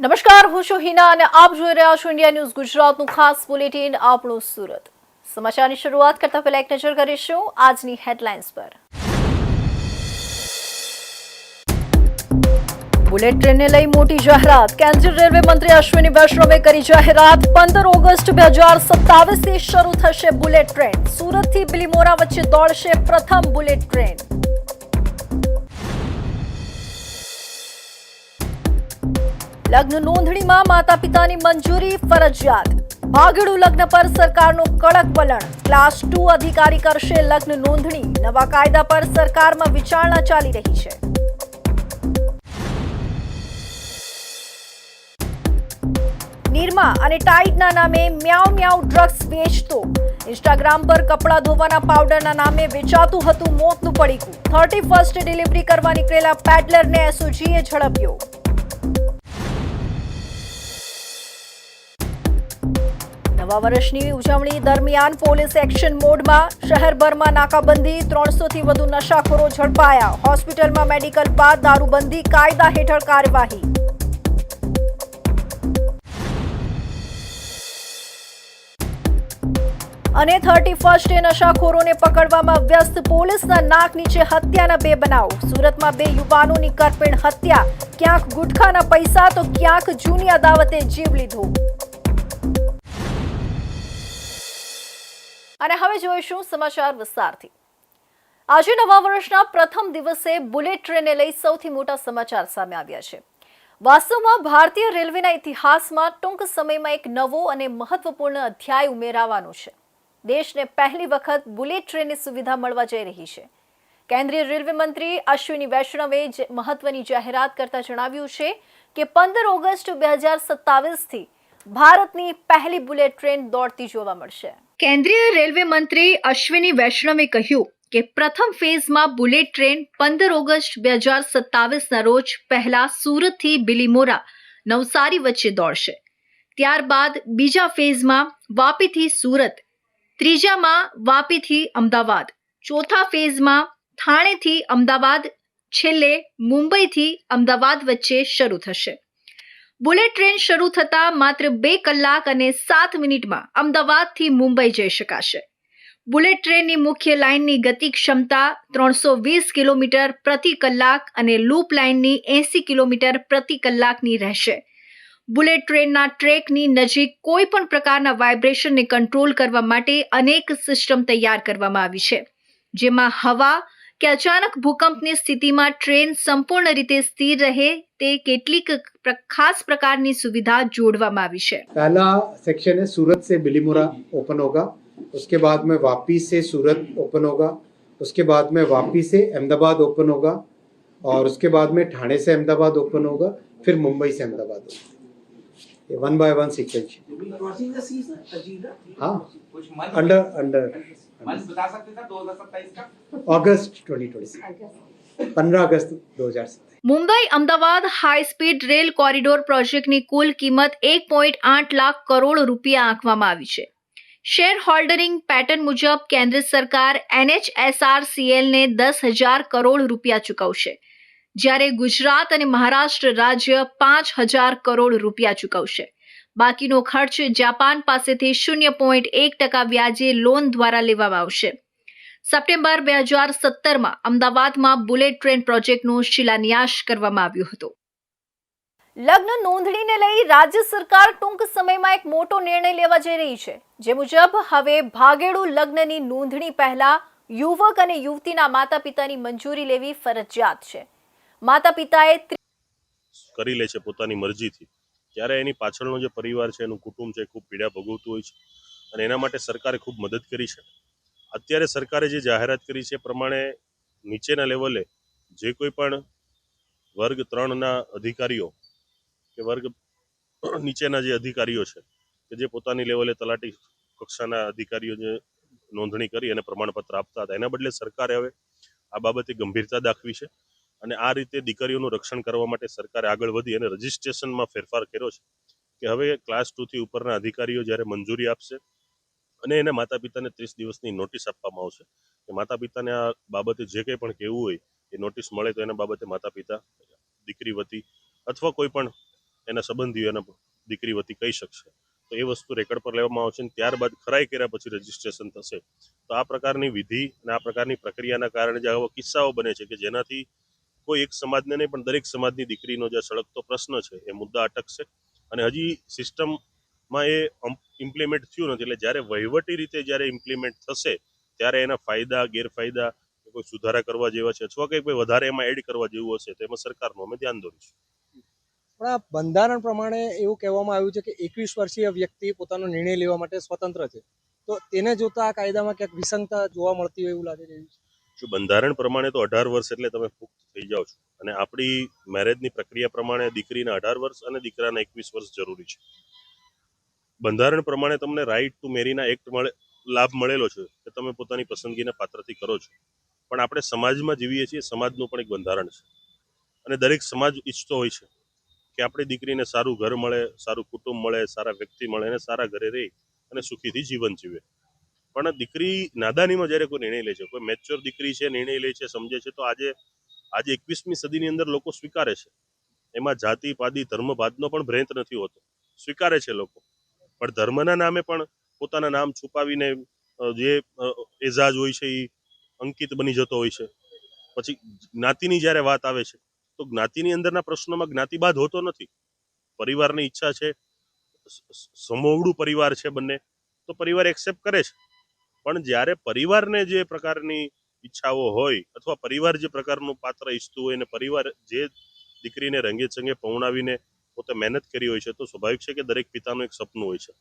નમસ્કાર, હું છું હિના અને આપ જોઈ રહ્યા છો ઇન્ડિયા ન્યૂઝ ગુજરાતનું ખાસ બુલેટિન આપણું સુરત. સમાચારની શરૂઆત કરતા પહેલા એક નજર કરીશું આજની હેડલાઇન્સ પર. બુલેટ ટ્રેનને લઈ મોટી જાહેરાત. કેન્દ્રીય રેલવે મંત્રી અશ્વિની વૈષ્ણવે કરી જાહેરાત. 15 ઓગસ્ટ 2027 થી શરૂ થશે બુલેટ ટ્રેન. સુરતથી બિલીમોરા વચ્ચે દોડશે પ્રથમ બુલેટ ટ્રેન. લગ્ન નોંધણીમાં માતા પિતાની મંજૂરી ફરજિયાત. ભાગેડું લગ્ન પર સરકારનું કડક વલણ. ક્લાસ 2 અધિકારી કરશે લગ્ન નોંધણી. નવા કાયદા પર સરકારમાં વિચારણા ચાલી રહી છે. નિરમા અને ટાઇડના નામે મ્યાઉ મ્યાઉ ડ્રગ્સ વેચતો. ઇન્સ્ટાગ્રામ પર કપડાં ધોવાના પાવડરના નામે વેચાતું હતું મોતનું પડીકું. 31st ડિલિવરી કરવા નીકળેલા પેડલરને એસઓજીએ ઝડપ્યો. નવા વર્ષની ઉજવણી દરમિયાન પોલીસ એક્શન મોડમાં. શહેરભરમાં નાકાબંધી. 300 થી વધુ નશાખોરો ઝડપાયા. હોસ્પિટલમાં મેડિકલ બાદ દારૂબંધી કાયદા હેઠળ કાર્યવાહી. અને 31st નશાખોરોને પકડવામાં વ્યસ્ત. પોલીસના નાક નીચે હત્યાના 2 બનાવ. સુરતમાં 2 યુવાનોની કરપીણ હત્યા. ક્યાંક ગુટખાના પૈસા તો ક્યાંક જૂની અદાવતે જીવ લીધો. અને હવે જોઈશું સમાચાર વિસ્તારથી. આજે નવા વર્ષના પ્રથમ દિવસે બુલેટ ટ્રેનને લઈ સૌથી મોટા સમાચાર સામે આવ્યા છે. વાસ્તવમાં ભારતીય રેલવેના ઇતિહાસમાં ટૂંક સમયમાં એક નવો અને મહત્વપૂર્ણ અધ્યાય ઉમેરાવાનો છે. દેશને પહેલી વખત બુલેટ ટ્રેનની સુવિધા મળવા જઈ રહી છે. કેન્દ્રીય રેલવે મંત્રી અશ્વિની વૈષ્ણવે મહત્વની જાહેરાત કરતા જણાવ્યું છે કે 15 ઓગસ્ટ 2027 થી ભારતની પહેલી બુલેટ ટ્રેન દોડતી જોવા મળશે. કેન્દ્રીય રેલવે મંત્રી અશ્વિની વૈષ્ણવે કહ્યું કે પ્રથમ ફેઝમાં બુલેટ ટ્રેન 15 ઓગસ્ટ 2027ના રોજ પહેલા સુરતથી બિલીમોરા નવસારી વચ્ચે દોડશે. ત્યારબાદ બીજા ફેઝમાં વાપીથી સુરત, ત્રીજામાં વાપીથી અમદાવાદ, ચોથા ફેઝમાં થાણેથી અમદાવાદ, છેલ્લે મુંબઈથી અમદાવાદ વચ્ચે શરૂ થશે. બુલેટ ટ્રેન શરૂ થતા માત્ર 2 કલાક અને 7 મિનિટમાં અમદાવાદથી મુંબઈ જઈ શકાશે. બુલેટ ટ્રેનની મુખ્ય લાઇનની ગતિ ક્ષમતા 320 કિલોમીટર પ્રતિ કલાક અને લૂપ લાઇનની 80 કિલોમીટર પ્રતિ કલાકની રહેશે. બુલેટ ટ્રેનના ટ્રેકની નજીક કોઈ પણ પ્રકારના વાઇબ્રેશનને કંટ્રોલ કરવા માટે અનેક સિસ્ટમ તૈયાર કરવામાં આવી છે, જેમાં હવા કે અચાનક ભૂકંપની સ્થિતિમાં ટ્રેન સંપૂર્ણ રીતે સ્થિર રહે તે કેટલીક ખાસ પ્રકારની સુવિધા જોડવામાં આવી છે. पहला सेक्शन है सूरत से बिलीमोरा ओपन होगा, उसके बाद में वापी से सूरत ओपन होगा, उसके बाद में वापी से अहमदाबाद ओपन होगा और उसके बाद में ठाणे से अहमदाबाद ओपन होगा, फिर मुंबई से अहमदाबाद होगा. ये 1 by 1 सीक्वेंस. हाँ, अंडर बता सकते थे 2027 का अगस्त 2026, 15 अगस्त 2027. Mumbai Ahmedabad high speed rail corridor પ્રોજેક્ટની કુલ કિંમત 1.8 લાખ કરોડ રૂપિયા આંકવામાં આવી છે. શેર હોલ્ડરિંગ પેટર્ન મુજબ કેન્દ્ર સરકાર NHSRCLને 10,000 કરોડ રૂપિયા ચૂકવશે, જ્યારે ગુજરાત અને મહારાષ્ટ્ર રાજ્ય 5,000 કરોડ રૂપિયા ચૂકવશે. બાકીનો ખર્ચ જાપાન પાસેથી 0.1% વ્યાજે લોન દ્વારા લેવામાં આવશે. સપ્ટેમ્બર 2017માં અમદાવાદમાં બુલેટ ટ્રેન પ્રોજેક્ટનો શિલાન્યાસ કરવામાં આવ્યો હતો. લગ્ન નોંધણીને લઈ રાજ્ય સરકાર ટૂંક સમયમાં એક મોટો નિર્ણય લેવા જઈ રહી છે, જે મુજબ હવે ભાગેડું લગ્નની નોંધણી પહેલા યુવક અને યુવતીના માતા પિતાની મંજૂરી લેવી ફરજિયાત છે. માતા પિતાએ કરી લે છે પોતાની મરજીથી, ત્યારે એની પાછળનો જે પરિવાર છે, એનું કુટુંબ છે, ખૂબ પીડા ભોગવતું હોય છે અને એના માટે સરકારે ખૂબ મદદ કરી છે. અત્યારે સરકારે જે જાહેરાત કરી છે એ પ્રમાણે નીચેના લેવલે જે કોઈ પણ વર્ગ 3ના અધિકારીઓ કે વર્ગ નીચેના જે અધિકારીઓ છે કે જે પોતાની લેવલે તલાટી કક્ષાના અધિકારીઓ જે નોંધણી કરી અને પ્રમાણપત્ર આપતા હતા, એના બદલે સરકારે હવે આ બાબતે ગંભીરતા દાખવી છે અને આ રીતે દીકરીઓનું રક્ષણ કરવા માટે સરકારે આગળ વધી અને રજિસ્ટ્રેશનમાં ફેરફાર કર્યો છે કે હવે ક્લાસ 2થી ઉપરના અધિકારીઓ જ્યારે મંજૂરી આપશે અને એને માતા પિતાને 30 દિવસની નોટિસ આપવામાં આવશે કે માતા પિતાને આ બાબતે જે કંઈ પણ કહેવું હોય એ નોટિસ મળે તો એના બાબતે માતા પિતા દીકરી વતી અથવા કોઈ પણ એના સંબંધીઓ એના દીકરી વતી કહી શકશે. તો એ વસ્તુ રેકોર્ડ પર લેવામાં આવશે અને ત્યારબાદ ખરાઈ કર્યા પછી રજીસ્ટ્રેશન થશે. તો આ પ્રકારની વિધિ અને આ પ્રકારની પ્રક્રિયાના કારણે જે આવા કિસ્સાઓ બને છે કે જેનાથી કોઈ એક સમાજને નહીં પણ દરેક સમાજની દીકરીનો જે સળગતો પ્રશ્ન છે એ મુદ્દા અટકશે. અને હજી સિસ્ટમમાં એ ઇમ્પ્લિમેન્ટ થયું નથી, એટલે જ્યારે વહીવટી રીતે જ્યારે ઇમ્પ્લિમેન્ટ થશે ત્યારે એના ફાયદા ગેરફાયદા કોઈ સુધારા કરવા જેવા છે અથવા કંઈ વધારે એમાં એડ કરવા જેવું હશે તો એમાં સરકારનું અમે ધ્યાન દોરીશું. પણ આ બંધારણ પ્રમાણે એવું કહેવામાં આવ્યું છે કે 21 વર્ષીય વ્યક્તિ પોતાનો નિર્ણય લેવા માટે સ્વતંત્ર છે, તો તેને જોતા આ કાયદામાં ક્યાંક વિસંગતતા જોવા મળતી હોય એવું લાગી રહ્યું છે. જો બંધારણ પ્રમાણે તો 18 વર્ષ એટલે તમે પુખ્ત થઈ જાઓ છો, અને આપણી મેરેજની પ્રક્રિયા પ્રમાણે દીકરીના 18 વર્ષ અને દીકરાના 21 વર્ષ જરૂરી છે. બંધારણ પ્રમાણે તમને રાઇટ ટુ મેરીના એક્ટ લાભ મળેલો છે કે તમે પોતાની પસંદગીના પાત્રથી કરો છો, પણ આપણે સમાજમાં જીવીએ છીએ, સમાજનું પણ એક બંધારણ છે અને દરેક સમાજ ઈચ્છતો હોય છે કે આપણી દીકરીને સારું ઘર મળે, સારું કુટુંબ મળે, સારા વ્યક્તિ મળે અને સારા ઘરે રહી અને સુખીથી જીવન જીવે. પણ દીકરી નાદાનીમાં જ્યારે કોઈ નિર્ણય લે છે, કોઈ મેચ્યોર દીકરી છે, નિર્ણય લે છે, સમજે છે, તો આજે 21મી સદીની અંદર લોકો સ્વીકારે છે. એમાં જાતિ પાદી ધર્મ ભાતનો પણ ભ્રેંત નથી હોતો, સ્વીકારે છે લોકો. પણ ધર્મના નામે પણ પોતાના નામ છુપાવીને જે એજાજ હોય છે એ અંકિત બની જતો હોય છે. પછી જ્ઞાતિની જ્યારે વાત આવે છે તો જ્ઞાતિની અંદરના પ્રશ્નોમાં જ્ઞાતિવાદ હોતો નથી. પરિવારની ઈચ્છા છે, સમોવડું પરિવાર છે બંને, તો પરિવાર એક્સેપ્ટ કરે છે. પણ જ્યારે પરિવારને જે પ્રકારની ઈચ્છાઓ હોય અથવા પરિવાર જે પ્રકારનું પાત્ર ઈચ્છતું હોય અને પરિવાર જે દીકરીને રંગે ચંગે પૌણાવીને પોતે મહેનત કરી હોય છે, તો સ્વાભાવિક છે કે દરેક પિતાનું એક સપનું હોય છે.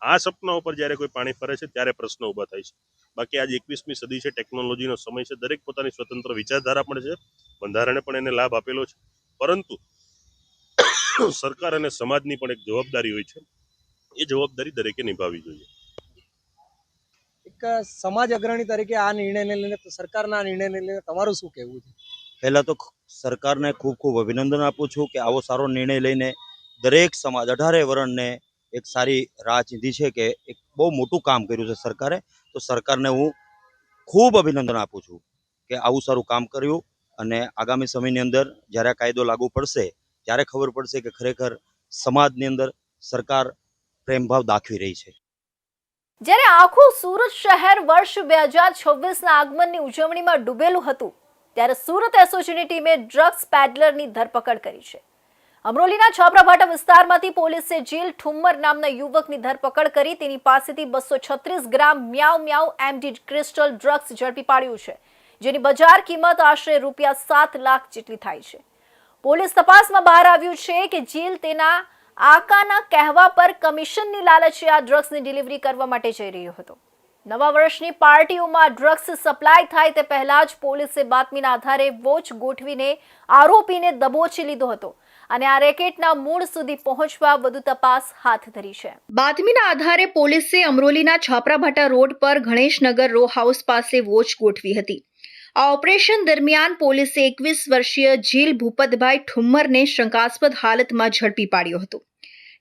આ સપના ઉપર જ્યારે કોઈ પાણી ફરે છે ત્યારે પ્રશ્ન ઊભા થાય છે. બાકી આજ 21મી સદી છે, ટેકનોલોજીનો સમય છે, દરેક પોતાની સ્વતંત્ર વિચારધારા પણ છે, બંધારણે પણ એને લાભ આપેલો છે. પરંતુ સરકાર અને સમાજની પણ એક જવાબદારી હોય છે, એ જવાબદારી દરેકે નિભાવવી જોઈએ. એક સમાજ અગ્રણી તરીકે આ નિર્ણયને લઈને, સરકારના આ નિર્ણયને લઈને તમારું શું કહેવું છે? પહેલાં તો સરકારને ખૂબ ખૂબ અભિનંદન આપું છું કે આવો સારો નિર્ણય લઈને દરેક સમાજ 18 વર્ણને એક સારી રાહ ચીંધી છે કે એક બહુ મોટું કામ કર્યું છે સરકારે. તો સરકારને હું ખૂબ અભિનંદન આપું છું કે આવું સારું કામ કર્યું, અને આગામી સમયની અંદર જ્યારે આ કાયદો લાગુ પડશે ત્યારે ખબર પડશે કે ખરેખર સમાજની અંદર સરકાર પ્રેમભાવ દાખવી રહી છે. જ્યારે આખું સુરત શહેર વર્ષ 2026ના આગમનની ઉજવણીમાં ડૂબેલું હતું, ત્યારે સુરત એસઓજીની ટીમે ડ્રગ્સ પેડલરની ધરપકડ કરી છે. અમરોલીના છાપરાભાટા વિસ્તારમાંથી પોલીસે જીલ ઠુમ્મર નામના યુવકની ધરપકડ કરી તેની પાસેથી 236 gram meow meow MD crystal drugs ઝડપી પાડ્યું છે, જેની બજાર કિંમત આશરે ₹7 લાખ જેટલી થાય છે. પોલીસ તપાસમાં બહાર આવ્યું છે કે જીલ તેના આકાના કહેવા પર કમિશનની લાલચે આ ડ્રગ્સની ડિલિવરી કરવા માટે જઈ રહ્યો હતો. નવા વર્ષની પાર્ટીઓમાં ડ્રગ્સ સપ્લાય થાય તે પહેલા જ પોલીસે બાતમીના આધારે વોચ ગોઠવીને આરોપીને દબોચી લીધો હતો અને આ રેકેટના મૂળ સુધી પહોંચવા વધુ તપાસ હાથ ધરી છે. બાતમીના આધારે પોલીસે અમરોલીના છાપરાભાટા રોડ પર ગણેશનગર રો હાઉસ પાસે વોચ ગોઠવી હતી. આ ઓપરેશન દરમિયાન પોલીસે 21 વર્ષીય જીલ ભૂપતભાઈ ઠુમ્મરને શંકાસ્પદ હાલતમાં ઝડપી પાડ્યો હતો,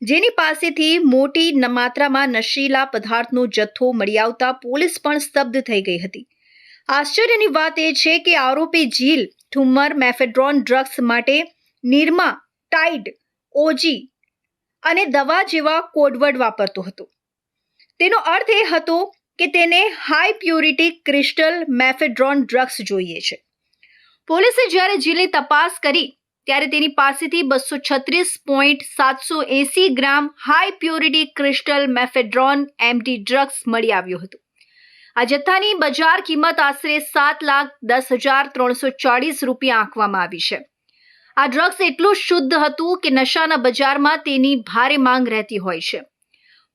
જેની પાસેથી મોટી માત્રામાં નશીલા પદાર્થનો જથ્થો મળી આવતા પોલીસ પણ સ્તબ્ધ થઈ ગઈ હતી. આશ્ચર્યની વાત એ છે કે આરોપી જીલ ઠુમ્મર મેફેડ્રોન ડ્રગ્સ માટે નિરમા, ટાઇડ, ઓજી અને દવા જેવા કોડવર્ડ વાપરતો હતો. તેનો અર્થ એ હતો કે તેને high purity crystal mephedrone drugs જોઈએ છે. પોલીસે જ્યારે જીલની તપાસ કરી ત્યારે તેની પાસેથી 236.780 gram high purity crystal mephedrone MD drugs મળી આવ્યો હતો. આ જથ્થાની બજાર કિંમત આશરે ₹7,10,340 આંકવામાં આવી છે. આ ડ્રગ્સ એટલું શુદ્ધ હતું કે નશાના બજારમાં તેની ભારે માંગ રહેતી હોય છે.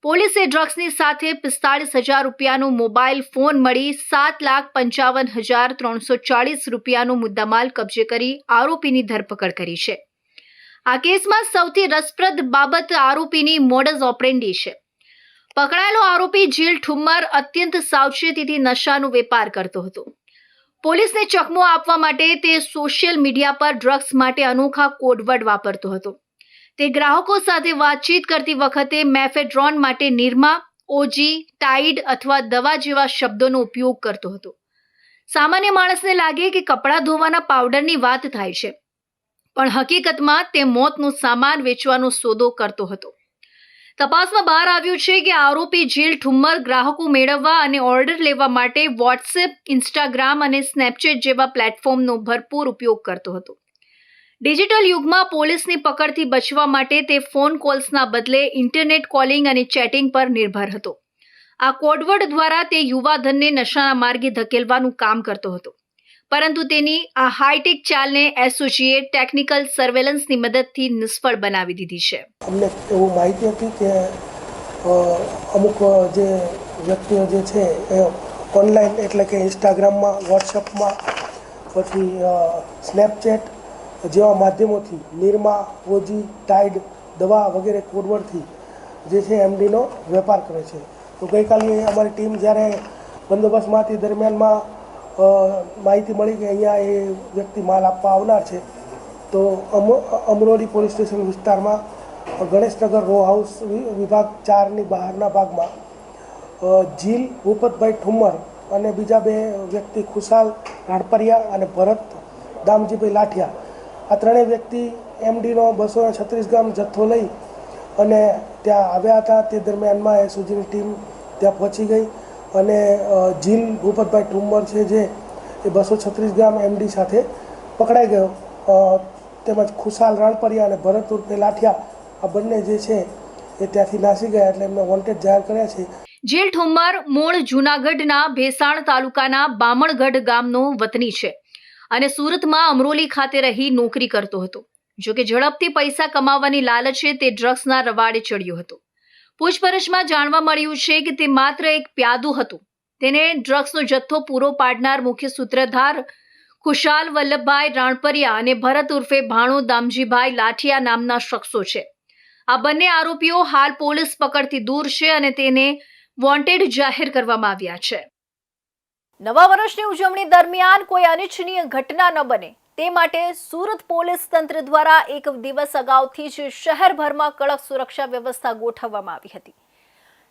પોલીસે ડ્રગ્સની સાથે ₹45,000નો મોબાઈલ ફોન મળી ₹7,55,340નો મુદ્દામાલ કબજે કરી આરોપીની ધરપકડ કરી છે. આ કેસમાં સૌથી રસપ્રદ બાબત આરોપીની મોડસ ઓપરેન્ડી છે. પકડાયેલો આરોપી જીલ ઠુમ્મર અત્યંત સાવચેતીથી નશાનો વેપાર કરતો હતો. પોલીસને ચકમો આપવા માટે તે સોશિયલ મીડિયા પર ડ્રગ્સ માટે અનોખા કોડવર્ડ વાપરતો હતો. તે ગ્રાહકો સાથે વાતચીત કરતી વખતે મેફેડ્રોન માટે નિરમા, ઓજી, ટાઇડ અથવા દવા જેવા શબ્દોનો ઉપયોગ કરતો હતો. સામાન્ય માણસને લાગે કે કપડાં ધોવાના પાવડરની વાત થાય છે, પણ હકીકતમાં તે મોતનો સામાન વેચવાનો સોદો કરતો હતો. તપાસમાં બહાર આવ્યું છે કે આરોપી જેલ ઠુમ્મર ગ્રાહકો મેળવવા અને ઓર્ડર લેવા માટે વોટ્સએપ, ઇન્સ્ટાગ્રામ અને સ્નેપચેટ જેવા પ્લેટફોર્મનો ભરપૂર ઉપયોગ કરતો હતો. ડિજિટલ યુગમાં પોલીસની પકડથી બચવા માટે તે ફોન કોલ્સના બદલે ઇન્ટરનેટ કોલિંગ અને ચેટિંગ પર નિર્ભર હતો. આ કોડવર્ડ દ્વારા તે યુવાધનને નશાના માર્ગે ધકેલવાનું કામ કરતો હતો. પરંતુ તેની આ હાઈટેક ચાલને એસઓજીએ ટેકનિકલ સર્વેલન્સની મદદથી નિષ્ફળ બનાવી દીધી છે. અમને એવું માહિતી હતી કે અમુક જે વ્યક્તિઓ જે છે એ ઓનલાઈન એટલે કે ઇન્સ્ટાગ્રામમાં, વોટ્સઅપમાં, પછી સ્નેપચેટ જેવા માધ્યમોથી નિરમા, ઓજી, ટાઈડ, દવા વગેરે કોડવર્ડથી જે છે એમડીનો વેપાર કરે છે. તો ગઈકાલે અમારી ટીમ જ્યારે બંદોબસ્તમાંથી દરમિયાનમાં માહિતી મળી કે અહીંયા એ વ્યક્તિ માલ આપવા આવનાર છે, તો અમરોલી પોલીસ સ્ટેશન વિસ્તારમાં ગણેશનગર રો હાઉસ વિભાગ 4ની બહારના ભાગમાં જીલ ભૂપતભાઈ ઠુમ્મર અને બીજા 2 વ્યક્તિ ખુશાલ રાણપરિયા અને ભરત દામજીભાઈ લાઠિયા, આ ત્રણેય વ્યક્તિ એમડીનો 236 ગ્રામ જથ્થો લઈ અને ત્યાં આવ્યા હતા. તે દરમિયાનમાં એસઓજીની ટીમ ત્યાં પહોંચી ગઈ અને જીલ ભૂપતભાઈ ઠુમ્મર છે જે એ 236 ગ્રામ એમડી સાથે પકડાઈ ગયો. તેમજ ખુશાલ રાણપરિયા અને ભરત ઉર્ફે લાઠિયા, આ બંને જે છે એ ત્યાંથી નાસી ગયા, એટલે એમને વોન્ટેડ જાહેર કર્યા છે. જેલ ઠુમ્મર મૂળ જૂનાગઢના ભેસાણ તાલુકાના બામણગઢ ગામનો વતની છે અને સુરતમાં અમરોલી ખાતે રહી નોકરી કરતો હતો. જોકે ઝડપથી પૈસા કમાવાની લાલચે તે ડ્રગ્સના રવાડે ચડ્યો હતો. પૂછપરછમાં જાણવા મળ્યું છે કે તે માત્ર એક પ્યાદુ હતું. તેને ડ્રગ્સનો જથ્થો પૂરો પાડનાર મુખ્ય સૂત્રધાર ખુશાલ વલ્લભભાઈ રાણપરિયા અને ભરત ઉર્ફે ભાણો દામજીભાઈ લાઠિયા નામના શખ્સો છે. આ બંને આરોપીઓ હાલ પોલીસ પકડથી દૂર છે અને તેને વોન્ટેડ જાહેર કરવામાં આવ્યા છે. નવા વર્ષની ઉજવણી દરમિયાન કોઈ અનિચ્છનીય ઘટના ન બને તે માટે સુરત પોલીસ તંત્ર દ્વારા એક દિવસ અગાઉથી જ શહેરભરમાં કડક સુરક્ષા વ્યવસ્થા ગોઠવવામાં આવી હતી.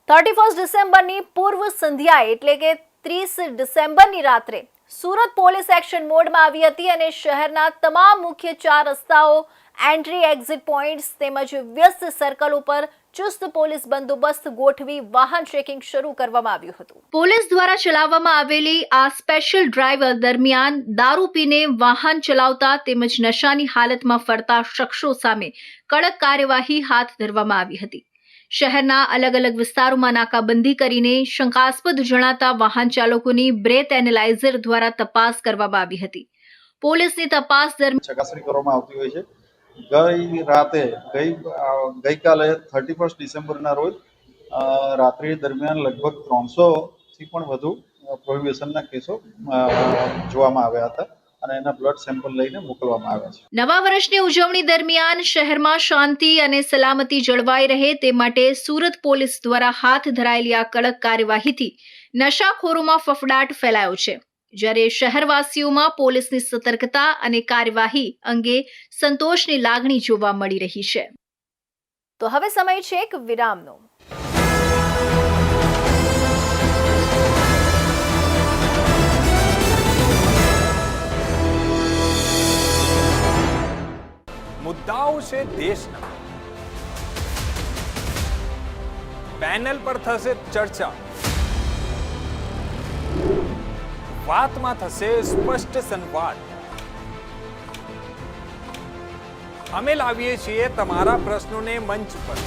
31 ડિસેમ્બરની પૂર્વ સંધ્યાએ એટલે કે 30 ડિસેમ્બરની રાત્રે સુરત પોલીસ એક્શન મોડમાં આવી હતી અને શહેરના તમામ મુખ્ય 4 રસ્તાઓ, એન્ટ્રી એક્ઝિટ પોઈન્ટ્સ તેમજ વ્યસ્ત સર્કલ ઉપર ચુસ્ત પોલીસ બંદોબસ્ત ગોઠવી વાહન ચેકિંગ શરૂ કરવામાં આવ્યું હતું. પોલીસ દ્વારા ચલાવવામાં આવેલી આ સ્પેશિયલ ડ્રાઈવ દરમિયાન દારૂ પીને વાહન ચલાવતા તેમજ નશાની હાલતમાં ફરતા શખ્સો સામે કડક કાર્યવાહી હાથ ધરવામાં આવી હતી. શહેરના અલગ અલગ વિસ્તારોમાં નાકાબંધી કરીને શંકાસ્પદ જણાતા વાહન ચાલકોની બ્રેથ એનાલાઇઝર દ્વારા તપાસ કરવામાં આવી હતી. પોલીસની તપાસ દરમિયાન ચકાસણી કરવામાં આવતી હોય છે. ગઈકાલે 31 ડિસેમ્બરના રોજ રાત્રિ દરમિયાન લગભગ 300થી પણ વધુ પ્રોહિબિશનના કેસો જોવામાં આવ્યા હતા અને એના બ્લડ સેમ્પલ લઈને મોકલવામાં આવ્યા છે. નવા વર્ષની ઉજવણી દરમિયાન શહેરમાં શાંતિ અને સલામતી જળવાઈ રહે તે માટે સુરત પોલીસ દ્વારા હાથ ધરાયેલી આ કડક કાર્યવાહીથી નશાખોરોમાં ફફડાટ ફેલાયો છે, જ્યારે શહેરવાસીઓમાં પોલીસની સતર્કતા અને કાર્યવાહી અંગે સંતોષની લાગણી જોવા મળી રહી છે. તો હવે સમય છે એક વિરામનો. મુદ્દાઓ છે દેશના, પેનલ પર થશે ચર્ચા, વાતમાં થશે સ્પષ્ટ સંવાદ. અમે લાવીએ છીએ તમારા પ્રશ્નોને મંચ પર.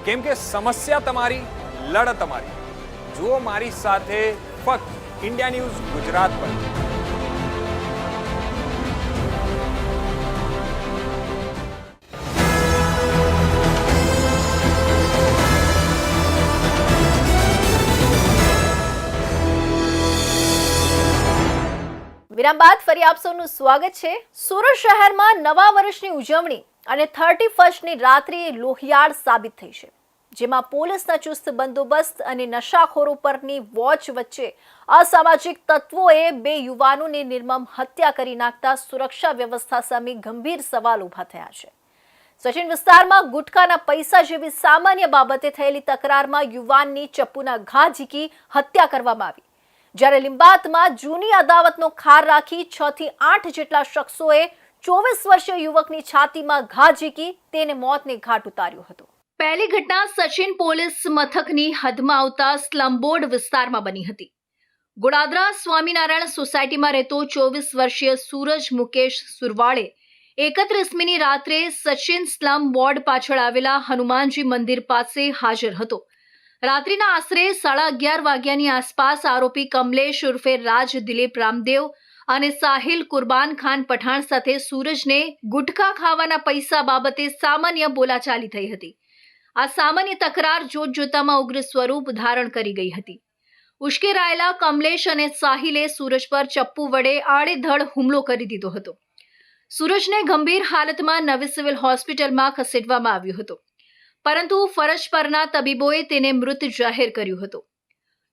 કેમ કે સમસ્યા તમારી, લડત તમારી. જુઓ મારી સાથે ફક્ત ઇન્ડિયા ન્યૂઝ ગુજરાત પર. વિરામ બાદ ફરી આપ સૌનું સ્વાગત છે. સુરત શહેરમાં નવા વર્ષની ઉજવણી અને 31ની રાત્રિ લોહિયાળ સાબિત થઈ છે, જેમાં પોલીસના ચુસ્ત બંદોબસ્ત અને નશાખોરો પરની વોચ વચ્ચે અસામાજિક તત્વોએ 2 યુવાનોની નિર્મમ હત્યા કરી નાખતા સુરક્ષા વ્યવસ્થા સામે ગંભીર સવાલ ઊભા થયા છે. સચિન વિસ્તારમાં ગુટખાના પૈસા જેવી સામાન્ય બાબતે થયેલી તકરારમાં યુવાનની ચપ્પુના ઘા ઝીકી હત્યા કરવામાં આવી, જ્યારે લિંબાયતમાં જૂની અદાવતનો ખાર રાખી 6 થી 8 જેટલા શખ્સોએ 24 વર્ષીય યુવકની છાતીમાં ઘા ઝીકી તેને મોતને ઘાટ ઉતાર્યો હતો. પહેલી ઘટના સચિન પોલીસ મથકની હદમાં આવતા સ્લમબોર્ડ વિસ્તારમાં બની હતી. ગોડાદરા સ્વામિનારાયણ સોસાયટીમાં રહેતો 24 વર્ષીય સૂરજ મુકેશ સુરવાળે 31મીની રાત્રે સચિન સ્લમ બોર્ડ પાછળ આવેલા હનુમાનજી મંદિર પાસે હાજર હતો. રાત્રિના આશરે 11:30 વાગ્યાની આસપાસ આરોપી કમલેશ ઉર્ફે રાજ દિલીપ રામદેવ અને સાહિલ કુરબાન ખાન પઠાણ સાથે સૂરજને ગુટખા ખાવાના પૈસા બાબતે સામાન્ય બોલાચાલી થઈ હતી. આ સામાન્ય તકરાર જોતજોતામાં ઉગ્ર સ્વરૂપ ધારણ કરી ગઈ હતી. ઉશ્કેરાયેલા કમલેશ અને સાહિલે સૂરજ પર ચપ્પુ વડે આડેધડ હુમલો કરી દીધો હતો. સૂરજને ગંભીર હાલતમાં નવી સિવિલ હોસ્પિટલમાં ખસેડવામાં આવ્યો હતો, પરંતુ ફરજ પરના તબીબોએ તેને મૃત જાહેર કર્યો હતો.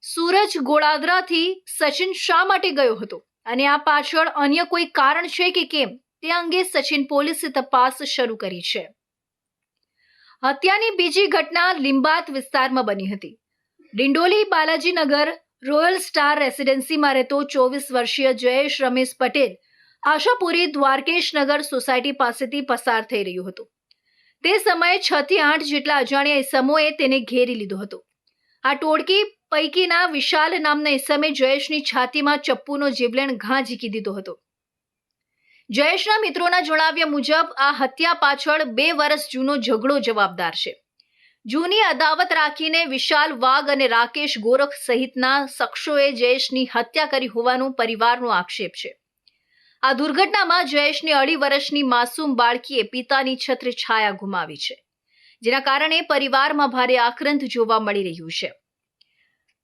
સૂરજ ગોડાદરાથી સચિન શા માટે ગયો હતો અને આ પાછળ અન્ય કોઈ કારણ છે કે કેમ તે અંગે સચિન પોલીસે તપાસ શરૂ કરી છે. હત્યાની બીજી ઘટના લિંબાયત વિસ્તારમાં બની હતી. ડિંડોલી બાલાજીનગર રોયલ સ્ટાર રેસિડેન્સીમાં રહેતો 24 વર્ષીય જયેશ રમેશ પટેલ આશાપુરી દ્વારકેશનગર સોસાયટી પાસેથી પસાર થઈ રહ્યો હતો. તે સમયે 6 થી 8 જેટલા અજાણ્યા ઇસમોએ તેને ઘેરી લીધો હતો. આ ટોળકી પૈકીના વિશાલ નામના ઇસમે જયેશની છાતીમાં ચપ્પુનો જીવલેણ ઘા ઝીકી દીધો હતો. જયેશના મિત્રોના જણાવ્યા મુજબ આ હત્યા પાછળ 2 વર્ષ જૂનો ઝઘડો જવાબદાર છે. જૂની અદાવત રાખીને વિશાલ વાઘ અને રાકેશ ગોરખ સહિતના શખ્સોએ જયેશની હત્યા કરી હોવાનો પરિવારનો આક્ષેપ છે. આ દુર્ઘટનામાં જયેશની 2.5 વર્ષની માસૂમ બાળકીએ પિતાની છત્રછાયા ગુમાવી છે, જેના કારણે પરિવારમાં ભારે આક્રંદ જોવા મળી રહ્યું છે.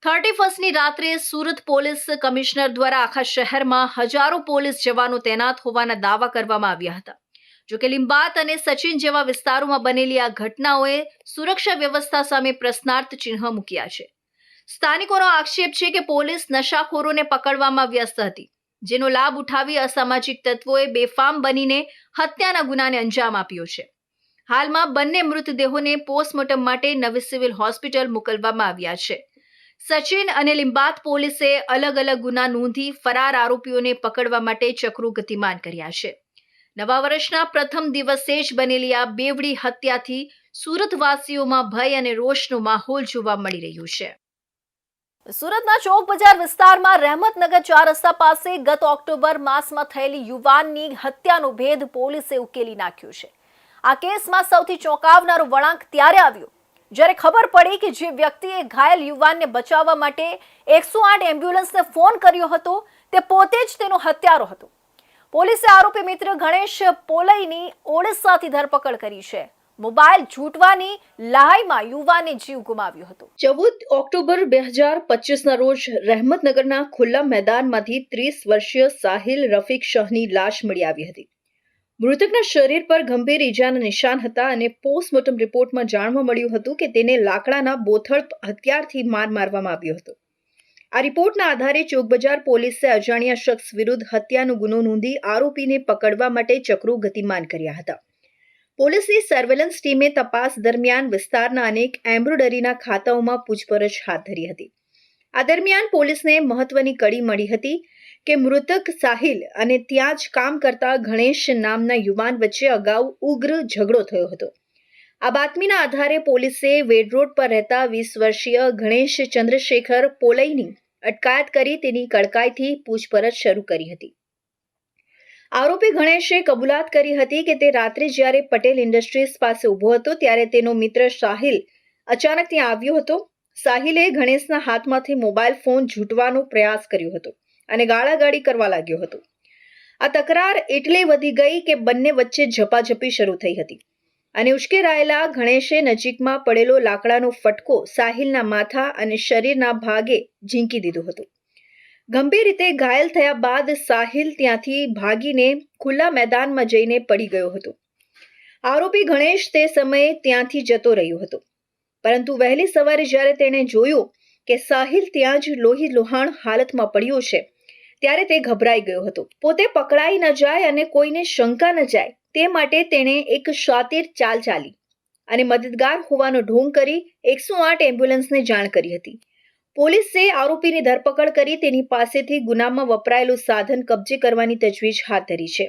31મી રાત્રે સુરત પોલીસ કમિશનર દ્વારા આખા શહેરમાં હજારો પોલીસ જવાનો તૈનાત હોવાના દાવા કરવામાં આવ્યા હતા. જોકે લિંબાયત અને સચિન જેવા વિસ્તારોમાં બનેલી આ ઘટનાઓએ સુરક્ષા વ્યવસ્થા સામે પ્રશ્નાર્થ ચિહ્ન મૂક્યા છે. સ્થાનિકોનો આક્ષેપ છે કે પોલીસ નશાખોરોને પકડવામાં વ્યસ્ત હતી, જેનો લાભ ઉઠાવી અસામાજિક તત્વોએ બેફામ બનીને હત્યાના ગુનાને અંજામ આપ્યો છે. હાલમાં બંને મૃતદેહોને પોસ્ટમોર્ટમ માટે નવી સિવિલ હોસ્પિટલ મોકલવામાં આવ્યા છે. સચિન અને લિંબાયત પોલીસે અલગ અલગ ગુના નોંધી ફરાર આરોપીઓને પકડવા માટે ચક્રો ગતિમાન કર્યા છે. નવા વર્ષના પ્રથમ દિવસે જ બનેલી આ બેવડી હત્યાથી સુરતવાસીઓમાં ભય અને રોષનો માહોલ જોવા મળી રહ્યો છે. સુરતના ચોક બજાર વિસ્તારમાં રહેમતનગર 4 રસ્તા પાસે ગત ઓક્ટોબર માસમાં થયેલી યુવાનની હત્યાનો ભેદ પોલીસે ઉકેલી નાખ્યો છે. આ કેસમાં સૌથી ચોંકાવનારો વળાંક ત્યારે આવ્યો જ્યારે ખબર પડી કે જે વ્યક્તિએ ઘાયલ યુવાનને બચાવવા માટે 108 એમ્બ્યુલન્સને ફોન કર્યો હતો તે પોતે જ તેનો હત્યારો હતો. પોલીસે આરોપી મિત્ર ગણેશ પોલઈની ઓડિશાથી ધરપકડ કરી છે. મોબાઈલ ઝૂંટવાની લહાઈમાં યુવાને જીવ ગુમાવ્યો હતો. 14 ઓક્ટોબર 2025ના રોજ રહેમતનગરના ખુલ્લા મેદાનમાંથી 30 વર્ષીય સાહિલ રફીક શાહની લાશ મળી આવી હતી. મૃતકના શરીર પર ગંભીર ઈજાના નિશાન હતા અને પોસ્ટમોર્ટમ રિપોર્ટમાં જાણવા મળ્યું હતું કે તેને લાકડાના બોથડ હથિયારથી માર મારવામાં આવ્યો હતો. આ રિપોર્ટના આધારે ચોકબજાર પોલીસે અજાણ્યા શખ્સ વિરુદ્ધ હત્યાનો ગુનો નોંધી આરોપીને પકડવા માટે ચક્રો ગતિમાન કર્યા હતા. પોલીસની સર્વેલન્સ ટીમે તપાસ દરમિયાન વિસ્તારના અનેક એમ્બ્રોડરીના ખાતાઓમાં પૂછપરછ હાથ ધરી હતી. આ દરમિયાન પોલીસને મહત્વની કડી મળી હતી કે મૃતક સાહિલ અને ત્યાં જ કામ કરતા ગણેશ નામના યુવાન વચ્ચે અગાઉ ઉગ્ર ઝઘડો થયો હતો. આ બાતમીના આધારે પોલીસે વેડ રોડ પર રહેતા 20 વર્ષીય ગણેશ ચંદ્રશેખર પોલઈની અટકાયત કરી તેની કડકાઈથી પૂછપરછ શરૂ કરી હતી. આરોપી ગણેશે કબૂલાત કરી હતી કે તે રાત્રે જ્યારે પટેલ ઇન્ડસ્ટ્રીઝ પાસે ઊભો હતો ત્યારે તેનો મિત્ર સાહિલ અચાનક ત્યાં આવ્યો હતો. સાહિલે ગણેશના હાથમાંથી મોબાઈલ ફોન ઝૂંટવાનો પ્રયાસ કર્યો હતો અને ગાળાગાળી કરવા લાગ્યો હતો. આ તકરાર એટલે વધી ગઈ કે બંને વચ્ચે ઝપાઝપી શરૂ થઈ હતી અને ઉશ્કેરાયેલા ગણેશે નજીકમાં પડેલો લાકડાનો ફટકો સાહિલના માથા અને શરીરના ભાગે ઝીંકી દીધો હતો. ગંભીર રીતે ઘાયલ થયા બાદ સાહિલ ત્યાંથી ભાગીને ખુલ્લા મેદાનમાં જઈને પડી ગયો હતો. આરોપી ગણેશ તે સમયે ત્યાંથી જતો રહ્યો હતો, પરંતુ વહેલી સવારે જ્યારે તેણે જોયું કે સાહિલ ત્યાં જ લોહી લોહાણ હાલતમાં પડ્યો છે ત્યારે તે ગભરાઈ ગયો હતો. પોતે પકડાઈ ન જાય અને કોઈને શંકા ન જાય તે માટે તેણે એક શાતીર ચાલ ચાલી અને મદદગાર હોવાનો ઢોંગ કરી 108 એમ્બ્યુલન્સને જાણ કરી હતી. પોલીસે આરોપીની ધરપકડ કરી તેની પાસેથી ગુનામાં વપરાયેલું સાધન કબજે કરવાની તજવીજ હાથ ધરી છે.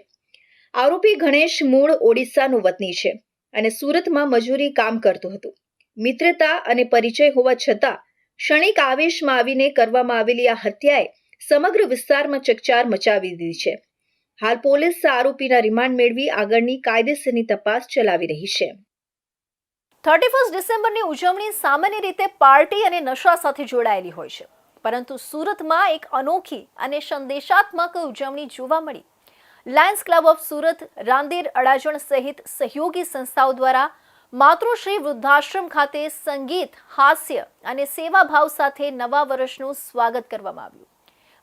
આરોપી ગણેશ મૂળ ઓડિશાનો વતની છે અને સુરતમાં મજૂરી કામ કરતો હતો. મિત્રતા અને પરિચય હોવા છતાં ક્ષણિક આવેશમાં આવીને કરવામાં આવેલી આ હત્યાએ સમગ્ર વિસ્તારમાં ચકચાર મચાવી દીધી છે. હાલ પોલીસ આરોપીના રિમાન્ડ મેળવી આગળની કાયદેસરની તપાસ ચલાવી રહી છે. 31 ડિસેમ્બરની ઉજવણી સામાન્ય રીતે પાર્ટી અને નશા સાથે જોડાયેલી હોય છે, પરંતુ સુરતમાં એક અનોખી અને સંદેશાત્મક ઉજવણી જોવા મળી. Lions club of Surat, Rander Adajan સહિત સહયોગી સંસ્થાઓ દ્વારા માતૃશ્રી વૃદ્ધાશ્રમ ખાતે સંગીત, હાસ્ય અને સેવાભાવ સાથે નવા વર્ષનું સ્વાગત કરવામાં આવ્યું.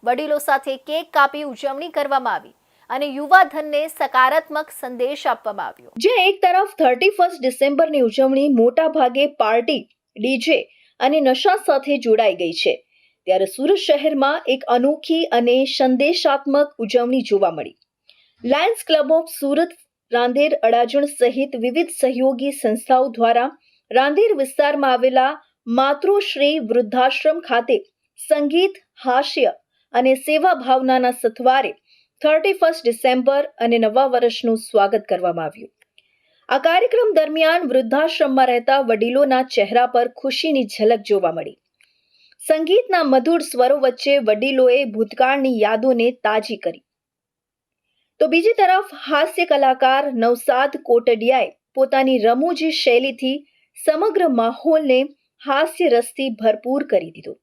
વડીલો સાથે કેક કાપી ઉજવણી કરવામાં આવી અને યુવાધનને સકારાત્મક સંદેશ આપવામાં આવ્યો. જે એક તરફ 31 ડિસેમ્બરની ઉજવણી મોટા ભાગે પાર્ટી, ડીજે અને નશા સાથે જોડાઈ ગઈ છે, ત્યારે સુરત શહેરમાં એક અનોખી અને સંદેશાત્મક ઉજવણી જોવા મળી. Lions club of Surat, Rander Adajan સહિત વિવિધ સહયોગી સંસ્થાઓ દ્વારા રાંદેર વિસ્તારમાં આવેલા માતૃશ્રી વૃદ્ધાશ્રમ ખાતે સંગીત, હાસ્ય અને સેવા ભાવનાના સથવારે 31 ડિસેમ્બર અને નવા વર્ષનું સ્વાગત કરવામાં આવ્યું. આ કાર્યક્રમ દરમિયાન વૃદ્ધાશ્રમમાં રહેતા વડીલોના ચહેરા પર ખુશીની ઝલક જોવા મળી. સંગીતના મધુર સ્વરો વચ્ચે વડીલોએ ભૂતકાળની યાદોને તાજી કરી, તો બીજી તરફ હાસ્ય કલાકાર નવસાદ કોટડિયાએ પોતાની રમૂજી શૈલીથી સમગ્ર માહોલને હાસ્ય રસથી ભરપૂર કરી દીધો.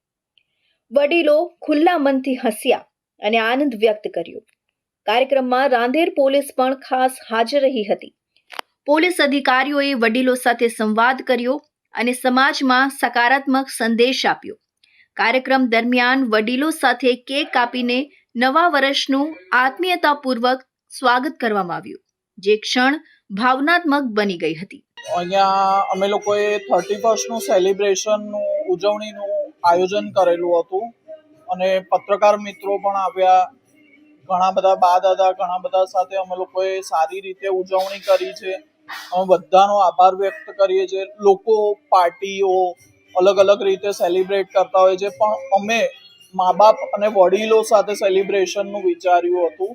વડીલો ખુલ્લા મનથી હસ્યા અને આનંદ વ્યક્ત કર્યો. કાર્યક્રમમાં રાંદેર પોલીસ પણ ખાસ હાજર રહી હતી. પોલીસ અધિકારીઓએ વડીલો સાથે સંવાદ કર્યો અને સમાજમાં સકારાત્મક સંદેશ આપ્યો. કાર્યક્રમ દરમિયાન વડીલો સાથે કેક કાપીને નવા વર્ષનું આત્મીયતાપૂર્વક સ્વાગત કરવામાં આવ્યું, જે ક્ષણ ભાવનાત્મક બની ગઈ હતી. અહીંયા અમે લોકોએ 31નું સેલિબ્રેશનનું ઉજવણીનું આયોજન કરેલું હતું અને પત્રકાર મિત્રો પણ આવ્યા. ઘણા બધા બા દાદા, ઘણા બધા સાથે અમે લોકોએ સારી રીતે ઉજવણી કરી છે. અમે બધાનો આભાર વ્યક્ત કરીએ છીએ. લોકો પાર્ટીઓ અલગ અલગ રીતે સેલિબ્રેટ કરતા હોય છે, પણ અમે મા બાપ અને વડીલો સાથે સેલિબ્રેશનનું વિચાર્યું હતું.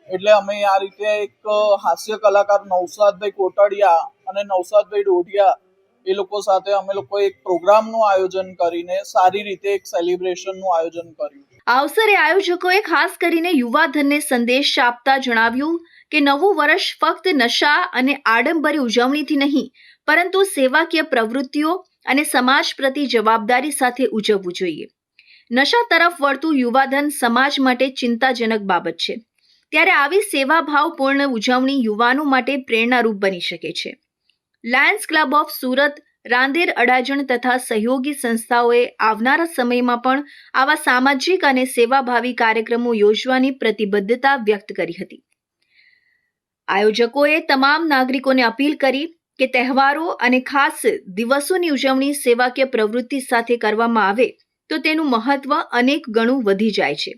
એટલે અમે આ રીતે એક હાસ્ય કલાકાર નવસાદભાઈ કોટડિયા અને નવસાદભાઈ ડોઢિયા એ લોકો સાથે અમે લોકો એક પ્રોગ્રામનું આયોજન કરીને સારી રીતે એક સેલિબ્રેશનનું આયોજન કર્યું. આ અવસરે આયોજકોએ ખાસ કરીને યુવાધનને સંદેશ આપતા જણાવ્યું કે નવું વર્ષ ફક્ત નશા અને આડંબરી ઉજવણીથી નહીં, પરંતુ સેવાકીય પ્રવૃત્તિઓ અને સમાજ પ્રતિ જવાબદારી સાથે ઉજવવું જોઈએ. નશા તરફ વળતું યુવાધન સમાજ માટે ચિંતાજનક બાબત છે, ત્યારે આવી સેવાભાવપૂર્ણ ઉજવણી યુવાનો માટે પ્રેરણારૂપ બની શકે છે. Lions club of Surat, Rander Adajan તથા સહયોગી સંસ્થાઓએ આવનારા સમયમાં પણ આવા સામાજિક અને સેવાભાવી કાર્યક્રમો યોજવાની પ્રતિબદ્ધતા વ્યક્ત કરી હતી. આયોજકોએ તમામ નાગરિકોને અપીલ કરી કે તહેવારો અને ખાસ દિવસોની ઉજવણી સેવાકીય પ્રવૃત્તિ સાથે કરવામાં આવે તો તેનું મહત્વ અનેક ગણું વધી જાય છે.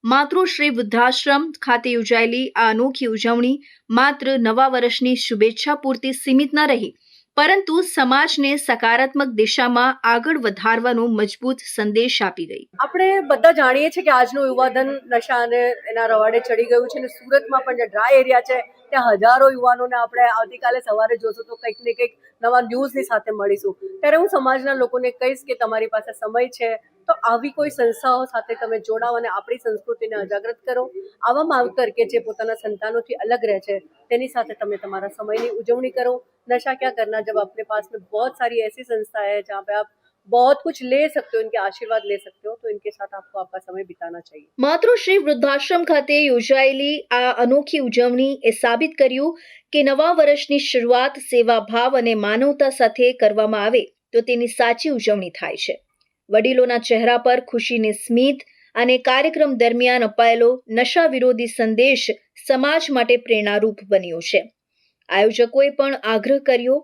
માતૃશ્રી વૃદ્ધાશ્રમ ખાતે યોજાયેલી આ અનોખી ઉજવણી માત્ર નવા વર્ષની શુભેચ્છા પૂરતી સીમિત ન રહી, પરંતુ સમાજને સકારાત્મક દિશામાં આગળ વધારવાનો મજબૂત સંદેશ આપી ગઈ. આપણે બધા જાણીએ છીએ કે આજનું યુવાધન નશા અને એના રવાડે ચડી ગયું છે અને સુરતમાં પણ જે ડ્રાય એરિયા છે ત્યાં હજારો યુવાનોને આપણે આવતીકાલે સવારે જોશું તો કંઈક ને કંઈક નવા ન્યૂઝની સાથે મળીશું. ત્યારે હું સમાજના લોકોને કહીશ કે તમારી પાસે સમય છે તો આવી કોઈ સંસ્થાઓ સાથે તમે જોડાઓ અને આપણી સંસ્કૃતિને અજાગૃત કરો. આવા માવતર કે જે પોતાના સંતાનોથી અલગ રહે છે તેની સાથે તમે તમારા સમયની ઉજવણી કરો. नशा क्या करना जब अपने पास में बहुत सारी ऐसी संस्थाएं हैं जहाँ पे आप बहुत कुछ ले सकते हो, इनके आशीर्वाद ले सकते हो, तो इनके साथ आपको आपका समय बिताना चाहिए. માતૃશ્રી વૃદ્ધાશ્રમ ખાતે યોજાયેલી આ અનોખી ઉજવણી એ સાબિત કર્યું કે નવા વર્ષની શરૂઆત સેવાભાવ અને માનવતા સાથે કરવામાં આવે તો તેની સાચી ઉજવણી થાય છે. વડીલોના ચહેરા પર ખુશીની સ્મિત અને કાર્યક્રમ દરમિયાન અપાયેલો નશા વિરોધી સંદેશ સમાજ માટે પ્રેરણારૂપ બન્યો છે. આયોજકોએ પણ આગ્રહ કર્યો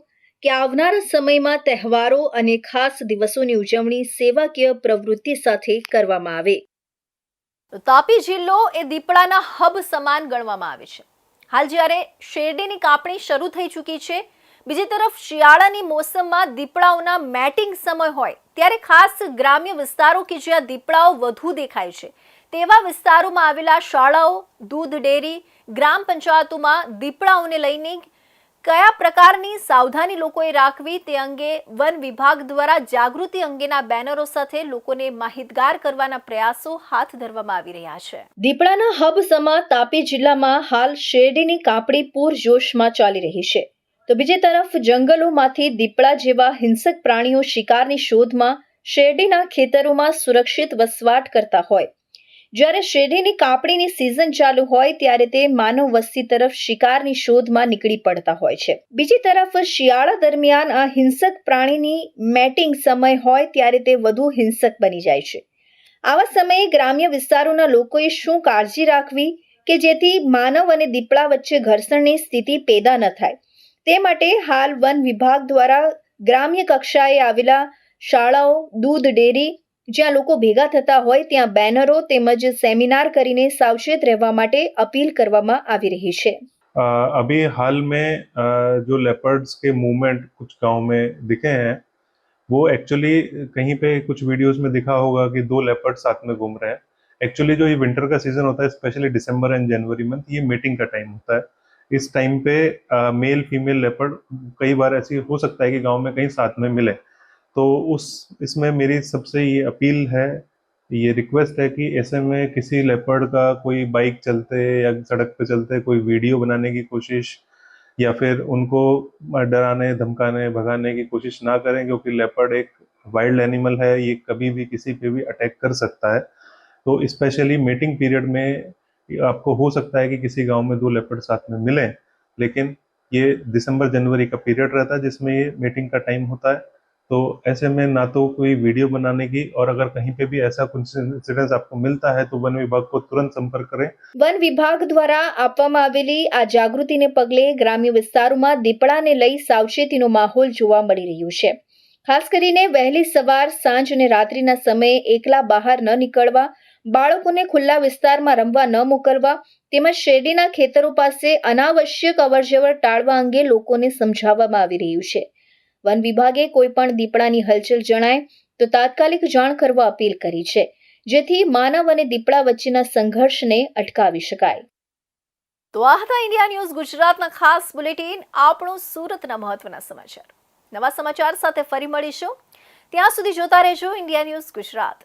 કે આવનારા સમયમાં તહેવારો અને ખાસ દિવસોની ઉજવણી સેવાકીય પ્રવૃત્તિ સાથે કરવામાં આવે. તાપી જિલ્લો એ દીપડાના હબ સમાન ગણવામાં આવે છે. હાલ જ્યારે શેરડીની કાપણી શરૂ થઈ ચૂકી છે, બીજી તરફ શિયાળાની મોસમમાં દીપડાઓના મેટિંગ સમય હોય ત્યારે ખાસ ગ્રામ્ય વિસ્તારો કે જ્યાં દીપડાઓ વધુ દેખાય છે તેવા વિસ્તારોમાં આવેલા શાળાઓ, દૂધ ડેરી, ગ્રામ પંચાયતોમાં દીપડાઓને લઈને કયા પ્રકારની સાવધાની લોકોએ રાખવી તે અંગે વન વિભાગ દ્વારા જાગૃતિ અંગેના બેનરો સાથે લોકોને માહિતગાર કરવાના પ્રયાસો હાથ ધરવામાં આવી રહ્યા છે. દીપડાના હબ સમા તાપી જિલ્લામાં હાલ શેરડીની કાપણી પૂરજોશમાં ચાલી રહી છે, તો બીજી તરફ જંગલોમાંથી દીપડા જેવા હિંસક પ્રાણીઓ શિકારની શોધમાં શેરડીના ખેતરોમાં સુરક્ષિત વસવાટ કરતા હોય, જ્યારે શેરડીની કાપણીની સિઝન ચાલુ હોય ત્યારે તે માનવ વસ્તી તરફ શિકારની શોધમાં નીકળી પડતા હોય છે. બીજી તરફ શિયાળા દરમિયાન આ હિંસક પ્રાણીની મેટિંગ સમય હોય ત્યારે તે વધુ હિંસક બની જાય છે. આવા સમયે ગ્રામ્ય વિસ્તારોના લોકોએ શું કાળજી રાખવી કે જેથી માનવ અને દીપડા વચ્ચે ઘર્ષણની સ્થિતિ પેદા ન થાય, તે માટે હાલ વન વિભાગ દ્વારા ગ્રામ્ય કક્ષાએ આવેલા શાળાઓ, દૂધ ડેરી જ્યાં લોકો ભેગા થતા હોય ત્યાં બેનરો તેમજ સેમિનાર કરીને સાવચેત રહેવા માટે અપીલ કરવામાં આવી રહી છે. अभी हाल में जो लेपर्ड्स के मूवमेंट कुछ गांव में दिखे हैं, वो एक्चुअली कहीं पे कुछ वीडियोस में दिखा होगा कि 2 लेपर्ड साथ में घूम रहे हैं. एक्चुअली जो ये विंटर का सीजन होता है, specially December and January month, ये मीटिंग का टाइम होता है. इस टाइम पे मेल फीमेल लेपर्ड कई बार ऐसी हो सकता है कि गांव में कहीं साथ में मिले. तो इसमें मेरी सबसे ये अपील है, ये रिक्वेस्ट है कि ऐसे में किसी लेपर्ड का कोई बाइक चलते या सड़क पे चलते कोई वीडियो बनाने की कोशिश या फिर उनको डराने, धमकाने, भगाने की कोशिश ना करें, क्योंकि लेपर्ड एक वाइल्ड एनिमल है, ये कभी भी किसी पे भी अटैक कर सकता है. तो स्पेशली मीटिंग पीरियड में आपको हो सकता है कि किसी गांव में 2 लेपर्ड साथ में मिलें, लेकिन ये दिसंबर जनवरी का पीरियड रहता है जिसमें ये मीटिंग का टाइम होता है. तो ऐसे में ना तो कोई वीडियो बनाने की, और अगर कहीं पे भी ऐसा कुछ इंसिडेंस आपको मिलता है तो वन विभाग को तुरंत संपर्क करें. વન વિભાગ દ્વારા આપવામાં આવેલી આ જાગૃતિને પગલે ગ્રામ્ય વિસ્તારોમાં દીપડાને લઈ સાવચેતીનો માહોલ જોવા મળી રહ્યો છે. ખાસ કરીને વહેલી સવાર, સાંજ અને રાત્રિના સમયે એકલા બહાર ન નીકળવા, બાળકોને ખુલ્લા વિસ્તારમાં રમવા ન મોકલવા તેમજ શેરડીના ખેતરો પાસે અનાવશ્યક અવરજવર ટાળવા અંગે લોકોને સમજાવવામાં આવી રહ્યું છે. વન વિભાગે કોઈ પણ દીપડાની હલચલ જણાય તો તાત્કાલિક જાણ કરવા અપીલ કરી છે, જેથી માનવ અને દીપડા વચ્ચેના સંઘર્ષને અટકાવી શકાય. તો આ હતા ઇન્ડિયા ન્યૂઝ ગુજરાતના ખાસ બુલેટિન, આપણું સુરતના મહત્વના સમાચાર. નવા સમાચાર સાથે ફરી મળીશું, ત્યાં સુધી જોતા રહેજો ઇન્ડિયા ન્યૂઝ ગુજરાત.